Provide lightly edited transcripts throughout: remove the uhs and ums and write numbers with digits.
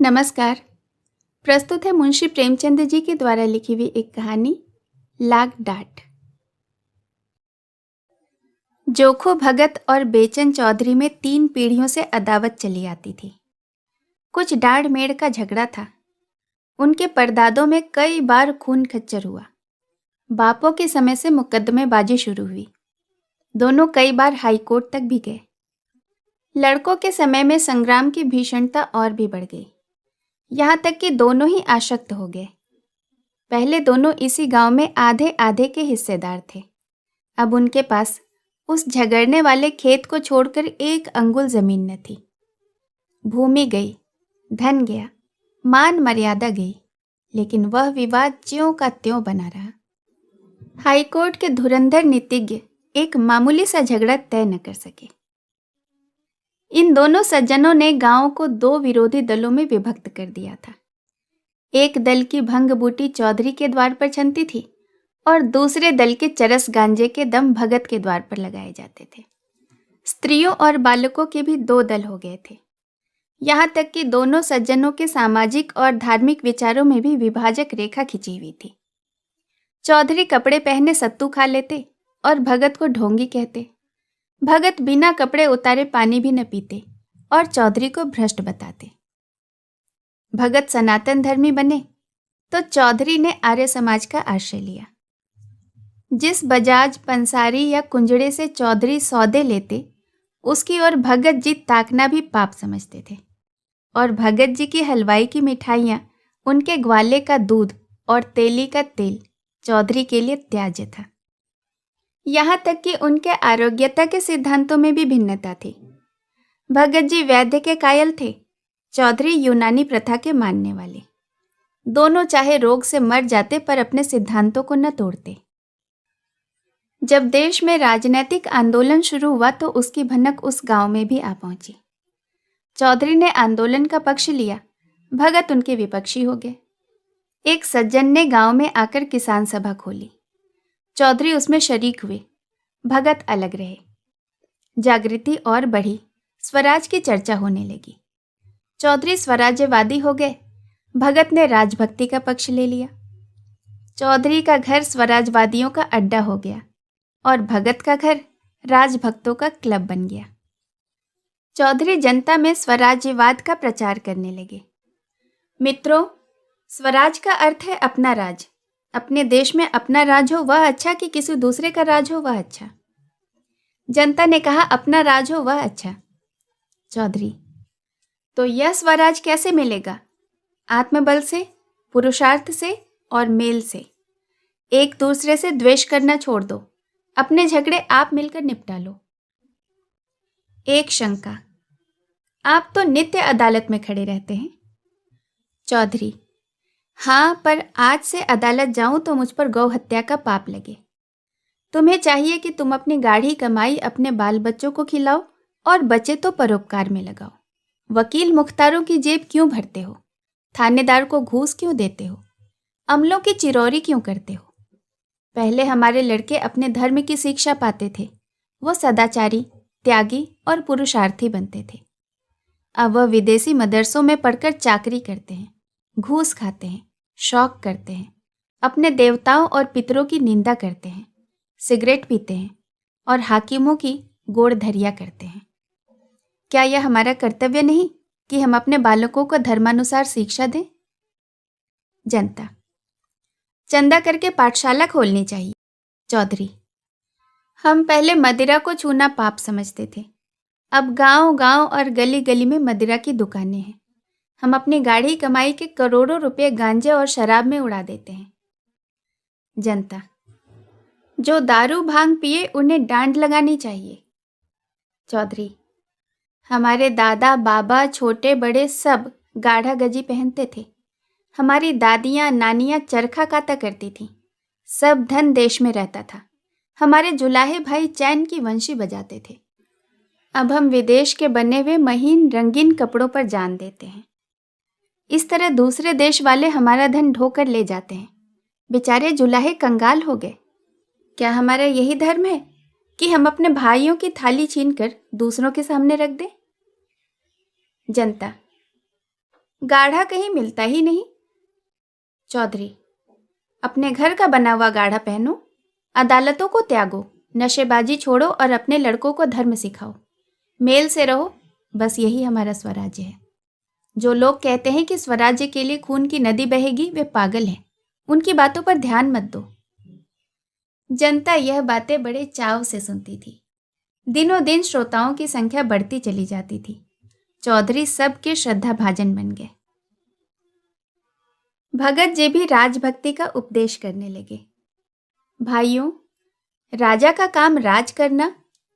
नमस्कार। प्रस्तुत है मुंशी प्रेमचंद जी के द्वारा लिखी हुई एक कहानी लाग डाट। जोखो भगत और बेचन चौधरी में 3 पीढ़ियों से अदावत चली आती थी। कुछ डाढ़ मेढ़ का झगड़ा था। उनके परदादों में कई बार खून खच्चर हुआ। बापों के समय से मुकदमेबाजी शुरू हुई। दोनों कई बार हाईकोर्ट तक भी गए। लड़कों के समय में संग्राम की भीषणता और भी बढ़ गई, यहाँ तक कि दोनों ही आसक्त हो गए। पहले दोनों इसी गांव में आधे आधे के हिस्सेदार थे। अब उनके पास उस झगड़ने वाले खेत को छोड़कर 1 अंगुल जमीन न थी। भूमि गई, धन गया, मान मर्यादा गई, लेकिन वह विवाद ज्यों का त्यों बना रहा। हाईकोर्ट के धुरंधर नीतिज्ञ एक मामूली सा झगड़ा तय न कर सके। इन दोनों सज्जनों ने गांव को 2 विरोधी दलों में विभक्त कर दिया था। एक दल की भंग बूटी चौधरी के द्वार पर छनती थी और दूसरे दल के चरस गांजे के दम भगत के द्वार पर लगाए जाते थे। स्त्रियों और बालकों के भी 2 दल हो गए थे। यहाँ तक कि दोनों सज्जनों के सामाजिक और धार्मिक विचारों में भी विभाजक रेखा खिंची हुई थी। चौधरी कपड़े पहने सत्तू खा लेते और भगत को ढोंगी कहते। भगत बिना कपड़े उतारे पानी भी न पीते और चौधरी को भ्रष्ट बताते। भगत सनातन धर्मी बने तो चौधरी ने आर्य समाज का आश्रय लिया। जिस बजाज, पंसारी या कुंजड़े से चौधरी सौदे लेते, उसकी ओर भगत जी ताकना भी पाप समझते थे और भगत जी की हलवाई की मिठाइयाँ, उनके ग्वाले का दूध और तेली का तेल चौधरी के लिए त्याज्य था। यहाँ तक कि उनके आरोग्यता के सिद्धांतों में भी भिन्नता थी। भगत जी वैद्य के कायल थे, चौधरी यूनानी प्रथा के मानने वाले। दोनों चाहे रोग से मर जाते पर अपने सिद्धांतों को न तोड़ते। जब देश में राजनीतिक आंदोलन शुरू हुआ तो उसकी भनक उस गांव में भी आ पहुंची। चौधरी ने आंदोलन का पक्ष लिया, भगत उनके विपक्षी हो गए। एक सज्जन ने गांव में आकर किसान सभा खोली। चौधरी उसमें शरीक हुए, भगत अलग रहे। जागृति और बढ़ी, स्वराज की चर्चा होने लगी। चौधरी स्वराज्यवादी हो गए, भगत ने राजभक्ति का पक्ष ले लिया। चौधरी का घर स्वराजवादियों का अड्डा हो गया और भगत का घर राजभक्तों का क्लब बन गया। चौधरी जनता में स्वराज्यवाद का प्रचार करने लगे। मित्रों, स्वराज का अर्थ है अपना राज। अपने देश में अपना राज हो वह अच्छा कि किसी दूसरे का राज हो वह अच्छा। जनता ने कहा अपना राज हो वह अच्छा। चौधरी: तो यह स्वराज कैसे मिलेगा? आत्मबल से, पुरुषार्थ से और मेल से। एक दूसरे से द्वेष करना छोड़ दो, अपने झगड़े आप मिलकर निपटा लो। एक शंका: आप तो नित्य अदालत में खड़े रहते हैं। चौधरी: हाँ, पर आज से अदालत जाऊं तो मुझ पर गौ हत्या का पाप लगे। तुम्हें चाहिए कि तुम अपनी गाढ़ी कमाई अपने बाल बच्चों को खिलाओ और बचे तो परोपकार में लगाओ। वकील मुख्तारों की जेब क्यों भरते हो? थानेदार को घूस क्यों देते हो? अमलों की चिरौरी क्यों करते हो? पहले हमारे लड़के अपने धर्म की शिक्षा पाते थे, वो सदाचारी, त्यागी और पुरुषार्थी बनते थे। अब वह विदेशी मदरसों में पढ़कर चाकरी करते हैं, घूस खाते हैं, शौक करते हैं, अपने देवताओं और पितरों की निंदा करते हैं, सिगरेट पीते हैं और हाकिमों की गोड़धरिया करते हैं। क्या यह हमारा कर्तव्य नहीं कि हम अपने बालकों को धर्मानुसार शिक्षा दें? जनता: चंदा करके पाठशाला खोलनी चाहिए। चौधरी: हम पहले मदिरा को छूना पाप समझते थे, अब गांव गांव और गली गली में मदिरा की दुकानें हैं। हम अपनी गाढ़ी कमाई के करोड़ों रुपए गांजे और शराब में उड़ा देते हैं। जनता: जो दारू भांग पिए उन्हें डांड लगानी चाहिए। चौधरी: हमारे दादा बाबा छोटे बड़े सब गाढ़ा गजी पहनते थे। हमारी दादियाँ नानियाँ चरखा काता करती थीं। सब धन देश में रहता था। हमारे जुलाहे भाई चैन की वंशी बजाते थे। अब हम विदेश के बने हुए महीन रंगीन कपड़ों पर जान देते हैं। इस तरह दूसरे देश वाले हमारा धन ढोकर ले जाते हैं। बेचारे जुलाहे कंगाल हो गए। क्या हमारा यही धर्म है कि हम अपने भाइयों की थाली छीनकर दूसरों के सामने रख दें? जनता: गाढ़ा कहीं मिलता ही नहीं। चौधरी, अपने घर का बना हुआ गाढ़ा पहनो, अदालतों को त्यागो, नशेबाजी छोड़ो और अपने लड़कों को धर्म सिखाओ, मेल से रहो। बस यही हमारा स्वराज्य है। जो लोग कहते हैं कि स्वराज्य के लिए खून की नदी बहेगी, वे पागल हैं। उनकी बातों पर ध्यान मत दो। जनता यह बातें बड़े चाव से सुनती थी। दिनों दिन श्रोताओं की संख्या बढ़ती चली जाती थी। चौधरी सबके श्रद्धा भाजन बन गए। भगत जी भी राजभक्ति का उपदेश करने लगे। भाइयों, राजा का काम राज करना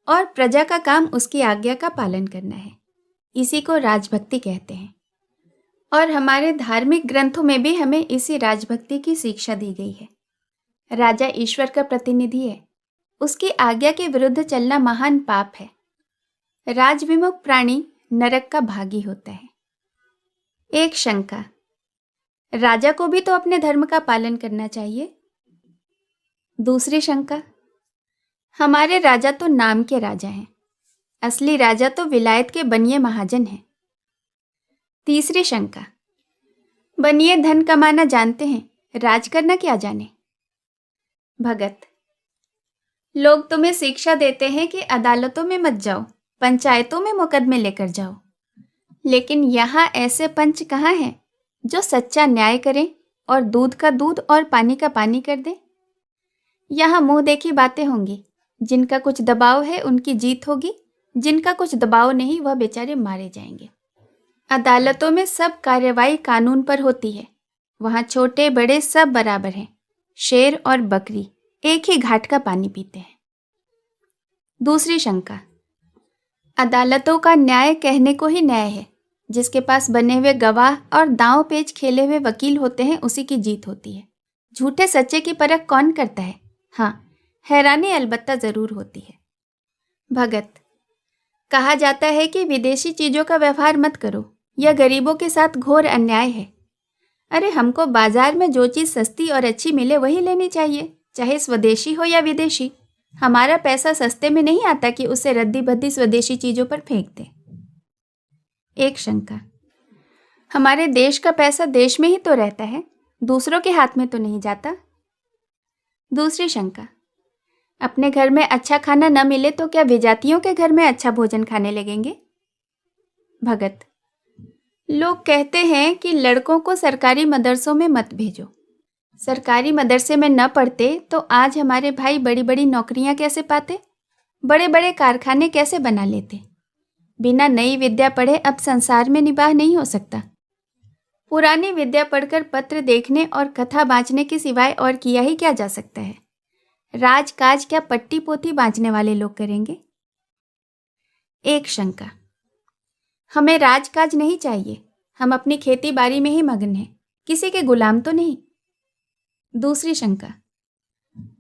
और प्रजा का काम उसकी आज्ञा का पालन करना है। इसी को राजभक्ति कहते हैं। और हमारे धार्मिक ग्रंथों में भी हमें इसी राजभक्ति की शिक्षा दी गई है। राजा ईश्वर का प्रतिनिधि है। उसकी आज्ञा के विरुद्ध चलना महान पाप है। राजविमुख प्राणी नरक का भागी होता है। एक शंका, राजा को भी तो अपने धर्म का पालन करना चाहिए। दूसरी शंका, हमारे राजा तो नाम के राजा हैं, असली राजा तो विलायत के बनिए महाजन हैं। तीसरी शंका, बनिए धन कमाना जानते हैं, राज करना क्या जाने। भगत, लोग तुम्हें शिक्षा देते हैं कि अदालतों में मत जाओ, पंचायतों में मुकदमे लेकर जाओ, लेकिन यहाँ ऐसे पंच कहाँ हैं जो सच्चा न्याय करें और दूध का दूध और पानी का पानी कर दें। यहाँ मुंह देखी बातें होंगी। जिनका कुछ दबाव है उनकी जीत होगी, जिनका कुछ दबाव नहीं वह बेचारे मारे जाएंगे। अदालतों में सब कार्यवाही कानून पर होती है। वहाँ छोटे बड़े सब बराबर हैं। शेर और बकरी एक ही घाट का पानी पीते हैं। दूसरी शंका, अदालतों का न्याय कहने को ही न्याय है। जिसके पास बने हुए गवाह और दांव पेच खेले हुए वकील होते हैं उसी की जीत होती है। झूठे सच्चे की परख कौन करता है? हाँ, हैरानी अलबत्ता जरूर होती है। भगत, कहा जाता है कि विदेशी चीजों का व्यवहार मत करो, यह गरीबों के साथ घोर अन्याय है। अरे, हमको बाजार में जो चीज सस्ती और अच्छी मिले वही लेनी चाहिए, चाहे स्वदेशी हो या विदेशी। हमारा पैसा सस्ते में नहीं आता कि उसे रद्दी भद्दी स्वदेशी चीजों पर फेंक दे। एक शंका, हमारे देश का पैसा देश में ही तो रहता है, दूसरों के हाथ में तो नहीं जाता। दूसरी शंका, अपने घर में अच्छा खाना न मिले तो क्या विजातियों के घर में अच्छा भोजन खाने लगेंगे। भगत, लोग कहते हैं कि लड़कों को सरकारी मदरसों में मत भेजो। सरकारी मदरसे में न पढ़ते तो आज हमारे भाई बड़ी बड़ी नौकरियां कैसे पाते, बड़े बड़े कारखाने कैसे बना लेते। बिना नई विद्या पढ़े अब संसार में निवाह नहीं हो सकता। पुरानी विद्या पढ़कर पत्र देखने और कथा बाँचने के सिवाय और किया ही क्या जा सकता है। राजकाज क्या पट्टी पोथी बाँचने वाले लोग करेंगे। एक शंका, हमें राजकाज नहीं चाहिए, हम अपनी खेती बाड़ी में ही मगन हैं, किसी के गुलाम तो नहीं। दूसरी शंका,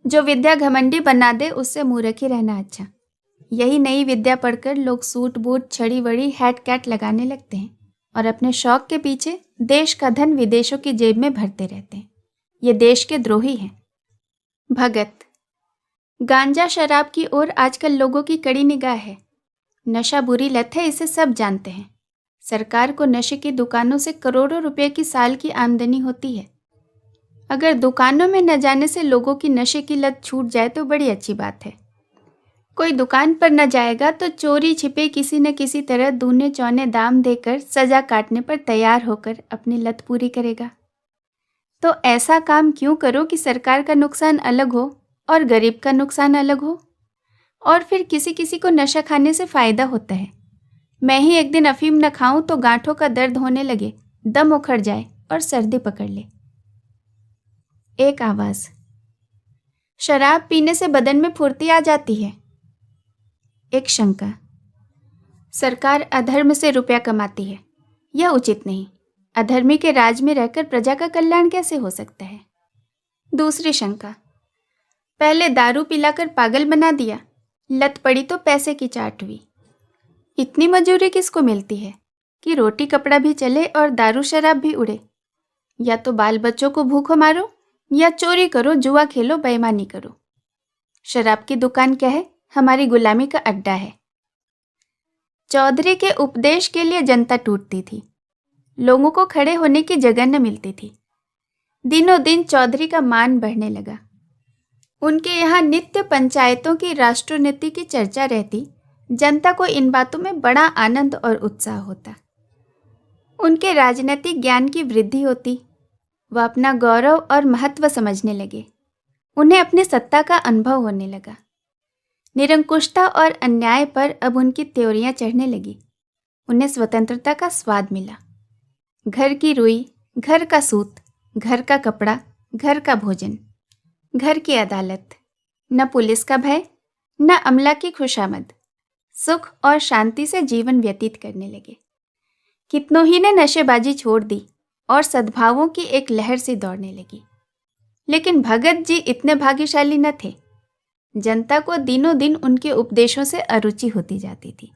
जो विद्या घमंडी बना दे उससे मूर्ख ही रहना अच्छा। यही नई विद्या पढ़कर लोग सूट बूट छड़ी वड़ी हैट कैट लगाने लगते हैं और अपने शौक के पीछे देश का धन विदेशों की जेब में भरते रहते हैं। ये देश के द्रोही हैं। भगत, गांजा शराब की ओर आजकल लोगों की कड़ी निगाह है। नशा बुरी लत है, इसे सब जानते हैं। सरकार को नशे की दुकानों से करोड़ों रुपए की साल की आमदनी होती है। अगर दुकानों में न जाने से लोगों की नशे की लत छूट जाए तो बड़ी अच्छी बात है। कोई दुकान पर न जाएगा तो चोरी छिपे किसी न किसी तरह दूने चौने दाम देकर सजा काटने पर तैयार होकर अपनी लत पूरी करेगा। तो ऐसा काम क्यों करो कि सरकार का नुकसान अलग हो और गरीब का नुकसान अलग हो। और फिर किसी किसी को नशा खाने से फायदा होता है। मैं ही एक दिन अफीम न खाऊं तो गांठों का दर्द होने लगे, दम उखड़ जाए और सर्दी पकड़ ले। एक आवाज, शराब पीने से बदन में फुर्ती आ जाती है। एक शंका, सरकार अधर्म से रुपया कमाती है, यह उचित नहीं। अधर्मी के राज में रहकर प्रजा का कल्याण कैसे हो सकता है। दूसरी शंका, पहले दारू पिलाकर पागल बना दिया, लत पड़ी तो पैसे की चाट हुई। इतनी मजूरी किसको मिलती है कि रोटी कपड़ा भी चले और दारू शराब भी उड़े। या तो बाल बच्चों को भूखों मारो या चोरी करो, जुआ खेलो, बेईमानी करो। शराब की दुकान क्या है, हमारी गुलामी का अड्डा है। चौधरी के उपदेश के लिए जनता टूटती थी। लोगों को खड़े होने की जगह न मिलती थी। दिनों दिन चौधरी का मान बढ़ने लगा। उनके यहाँ नित्य पंचायतों की राष्ट्रनीति की चर्चा रहती। जनता को इन बातों में बड़ा आनंद और उत्साह होता। उनके राजनीतिक ज्ञान की वृद्धि होती। वह अपना गौरव और महत्व समझने लगे। उन्हें अपनी सत्ता का अनुभव होने लगा। निरंकुशता और अन्याय पर अब उनकी त्योरियां चढ़ने लगी। उन्हें स्वतंत्रता का स्वाद मिला। घर की रुई, घर का सूत, घर का कपड़ा, घर का भोजन, घर की अदालत, न पुलिस का भय, न अमला की खुशामद, सुख और शांति से जीवन व्यतीत करने लगे। कितनों ही ने नशेबाजी छोड़ दी और सद्भावों की एक लहर से दौड़ने लगी। लेकिन भगत जी इतने भाग्यशाली न थे। जनता को दिनों दिन उनके उपदेशों से अरुचि होती जाती थी।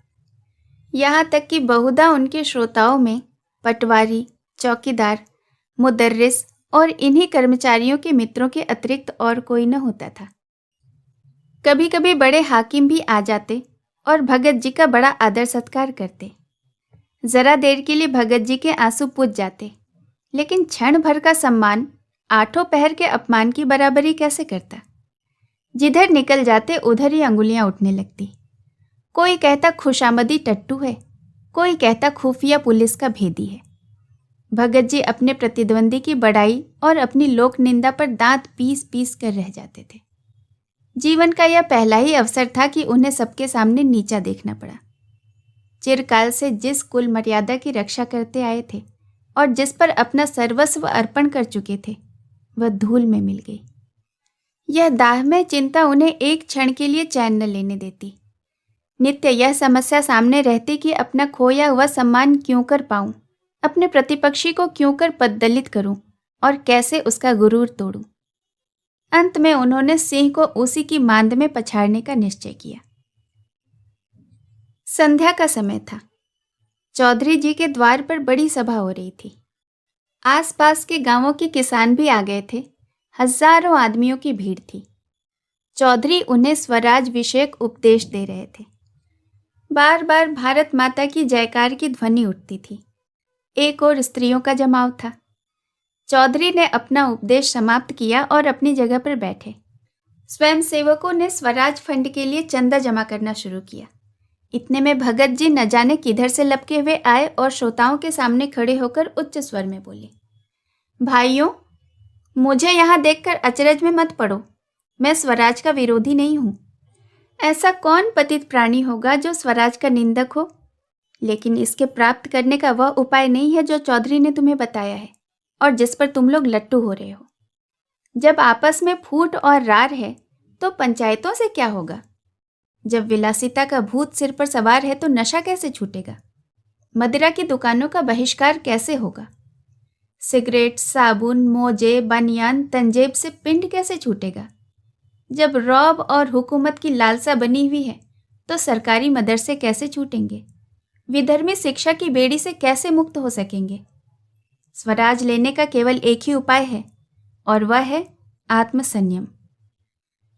यहाँ तक कि बहुधा उनके श्रोताओं में पटवारी, चौकीदार, मुदर्रिस और इन्हीं कर्मचारियों के मित्रों के अतिरिक्त और कोई न होता था। कभी कभी बड़े हाकिम भी आ जाते और भगत जी का बड़ा आदर सत्कार करते। जरा देर के लिए भगत जी के आंसू पूज जाते, लेकिन क्षण भर का सम्मान आठों पहर के अपमान की बराबरी कैसे करता। जिधर निकल जाते उधर ही अंगुलियां उठने लगती। कोई कहता खुशामदी टट्टू है, कोई कहता खुफिया पुलिस का भेदी है। भगत जी अपने प्रतिद्वंदी की बड़ाई और अपनी लोक निंदा पर दांत पीस पीस कर रह जाते थे। जीवन का यह पहला ही अवसर था कि उन्हें सबके सामने नीचा देखना पड़ा। चिरकाल से जिस कुल मर्यादा की रक्षा करते आए थे और जिस पर अपना सर्वस्व अर्पण कर चुके थे, वह धूल में मिल गई। यह दाहमय चिंता उन्हें एक क्षण के लिए चैन न लेने देती। नित्य यह समस्या सामने रहती कि अपना खोया हुआ सम्मान क्यों कर पाऊं, अपने प्रतिपक्षी को क्यों कर पददलित करूं और कैसे उसका गुरूर तोड़ूं। अंत में उन्होंने सिंह को उसी की मांद में पछाड़ने का निश्चय किया। संध्या का समय था। चौधरी जी के द्वार पर बड़ी सभा हो रही थी। आसपास के गांवों के किसान भी आ गए थे। हजारों आदमियों की भीड़ थी। चौधरी उन्हें स्वराज विषयक उपदेश दे रहे थे। बार बार भारत माता की जयकार की ध्वनि उठती थी। एक और स्त्रियों का जमाव था। चौधरी ने अपना उपदेश समाप्त किया और अपनी जगह पर बैठे। स्वयं सेवकों ने स्वराज फंड के लिए चंदा जमा करना शुरू किया। इतने में भगत जी न जाने किधर से लपके हुए आए और श्रोताओं के सामने खड़े होकर उच्च स्वर में बोले, भाइयों, मुझे यहाँ देखकर अचरज में मत पड़ो। मैं स्वराज का विरोधी नहीं हूँ। ऐसा कौन पतित प्राणी होगा जो स्वराज का निंदक हो? लेकिन इसके प्राप्त करने का वह उपाय नहीं है जो चौधरी ने तुम्हें बताया है और जिस पर तुम लोग लट्टू हो रहे हो। जब आपस में फूट और रार है तो पंचायतों से क्या होगा? जब विलासिता का भूत सिर पर सवार है तो नशा कैसे छूटेगा? मदिरा की दुकानों का बहिष्कार कैसे होगा? सिगरेट, साबुन, मोजे, बनियान, तंजेब से पिंड कैसे छूटेगा? जब रौब और हुकूमत की लालसा बनी हुई है तो सरकारी मदरसे कैसे छूटेंगे? विधर्मी शिक्षा की बेड़ी से कैसे मुक्त हो सकेंगे? स्वराज लेने का केवल एक ही उपाय है और वह है आत्मसंयम।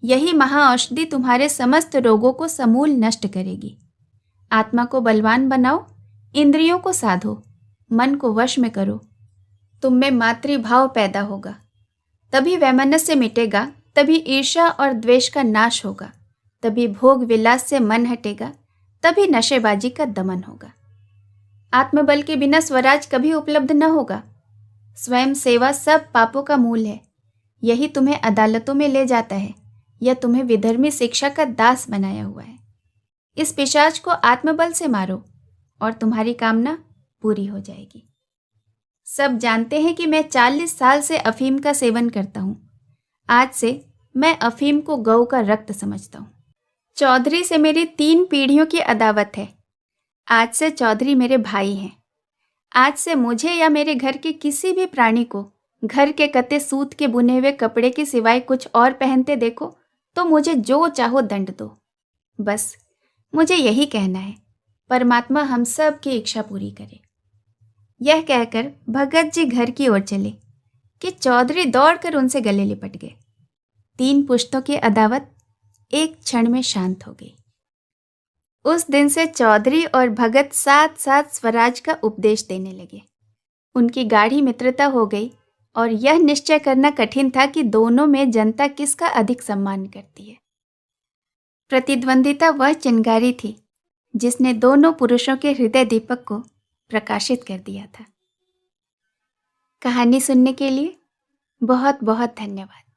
यही महाऔषधि तुम्हारे समस्त रोगों को समूल नष्ट करेगी। आत्मा को बलवान बनाओ, इंद्रियों को साधो, मन को वश में करो। तुम में मातृभाव पैदा होगा, तभी वैमनस्य मिटेगा, तभी ईर्ष्या और द्वेष का नाश होगा, तभी भोग विलास से मन हटेगा, तभी नशेबाजी का दमन होगा। आत्मबल के बिना स्वराज कभी उपलब्ध न होगा। स्वयं सेवा सब पापों का मूल है। यही तुम्हें अदालतों में ले जाता है या तुम्हें विधर्मी शिक्षा का दास बनाया हुआ है। इस पिशाच को आत्मबल से मारो और तुम्हारी कामना पूरी हो जाएगी। सब जानते हैं कि मैं 40 साल से अफीम का सेवन करता हूँ। आज से मैं अफीम को गऊ का रक्त समझता हूँ। चौधरी से मेरी 3 पीढ़ियों की अदावत है। आज से चौधरी मेरे भाई हैं। आज से मुझे या मेरे घर के किसी भी प्राणी को घर के कते सूत के बुने हुए कपड़े के सिवाय कुछ और पहनते देखो तो मुझे जो चाहो दंड दो। बस मुझे यही कहना है। परमात्मा हम सब की इच्छा पूरी करे। यह कहकर भगत जी घर की ओर चले कि चौधरी दौड़कर उनसे गले लिपट गए। 3 पुश्तों की अदावत एक क्षण में शांत हो गई। उस दिन से चौधरी और भगत साथ साथ स्वराज का उपदेश देने लगे। उनकी गाढ़ी मित्रता हो गई और यह निश्चय करना कठिन था कि दोनों में जनता किसका अधिक सम्मान करती है। प्रतिद्वंदिता वह चिंगारी थी जिसने दोनों पुरुषों के हृदय दीपक को प्रकाशित कर दिया था। कहानी सुनने के लिए बहुत बहुत धन्यवाद।